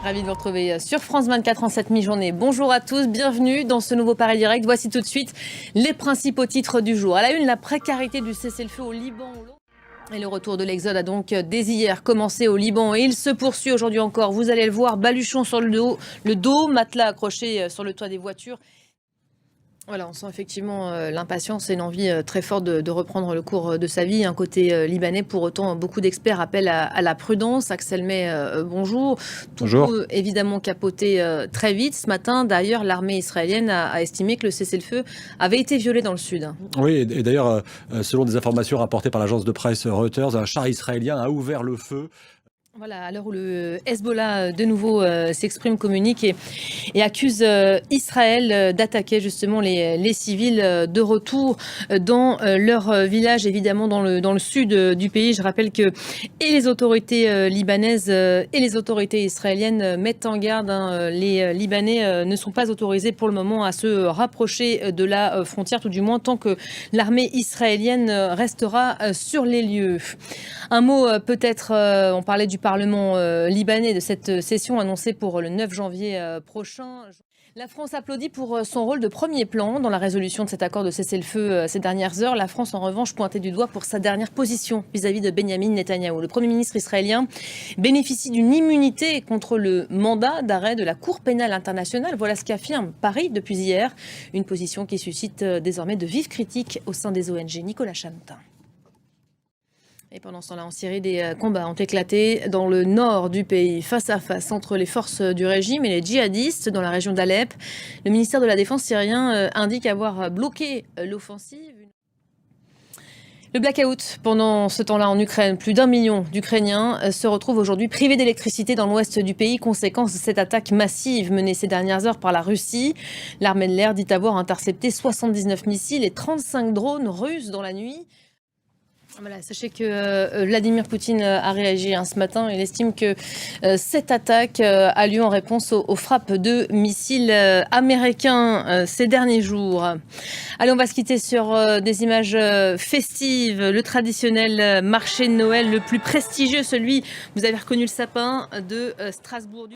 Ravi de vous retrouver sur France 24 en cette mi-journée. Bonjour à tous, bienvenue dans ce nouveau Paris Direct. Voici tout de suite les principaux titres du jour. À la une, la précarité du cessez-le-feu au Liban. Et le retour de l'exode a donc dès hier commencé au Liban et il se poursuit aujourd'hui encore. Vous allez le voir, baluchon sur le dos, matelas accroché sur le toit des voitures. Voilà, on sent effectivement l'impatience et l'envie très forte de reprendre le cours de sa vie. Un côté libanais, pour autant, beaucoup d'experts appellent à la prudence. Axel May, bonjour. Tout Bonjour. peut évidemment capoter très vite. Ce matin, d'ailleurs, l'armée israélienne a estimé que le cessez-le-feu avait été violé dans le sud. Oui, et d'ailleurs, selon des informations rapportées par l'agence de presse Reuters, un char israélien a ouvert le feu. Voilà, à l'heure où le Hezbollah de nouveau s'exprime, communique et accuse Israël d'attaquer justement les civils de retour dans leur village, évidemment dans le sud du pays. Je rappelle que et les autorités libanaises et les autorités israéliennes mettent en garde. Les Libanais ne sont pas autorisés pour le moment à se rapprocher de la frontière, tout du moins tant que l'armée israélienne restera sur les lieux. Un mot peut-être, on parlait du Parlement libanais, de cette session annoncée pour le 9 janvier prochain. La France applaudit pour son rôle de premier plan dans la résolution de cet accord de cessez-le-feu ces dernières heures. La France, en revanche, pointait du doigt pour sa dernière position vis-à-vis de Benyamin Netanyahou. Le Premier ministre israélien bénéficie d'une immunité contre le mandat d'arrêt de la Cour pénale internationale. Voilà ce qu'affirme Paris depuis hier. Une position qui suscite désormais de vives critiques au sein des ONG. Nicolas Chamotin. Et pendant ce temps-là, en Syrie, des combats ont éclaté dans le nord du pays, face à face entre les forces du régime et les djihadistes dans la région d'Alep. Le ministère de la Défense syrien indique avoir bloqué l'offensive. Le blackout pendant ce temps-là en Ukraine, plus d'1 million d'Ukrainiens se retrouvent aujourd'hui privés d'électricité dans l'ouest du pays, conséquence de cette attaque massive menée ces dernières heures par la Russie. L'armée de l'air dit avoir intercepté 79 missiles et 35 drones russes dans la nuit. Voilà, sachez que Vladimir Poutine a réagi ce matin. Il estime que cette attaque a lieu en réponse aux frappes de missiles américains ces derniers jours. Allez, on va se quitter sur des images festives. Le traditionnel marché de Noël le plus prestigieux, celui, vous avez reconnu le sapin, de Strasbourg.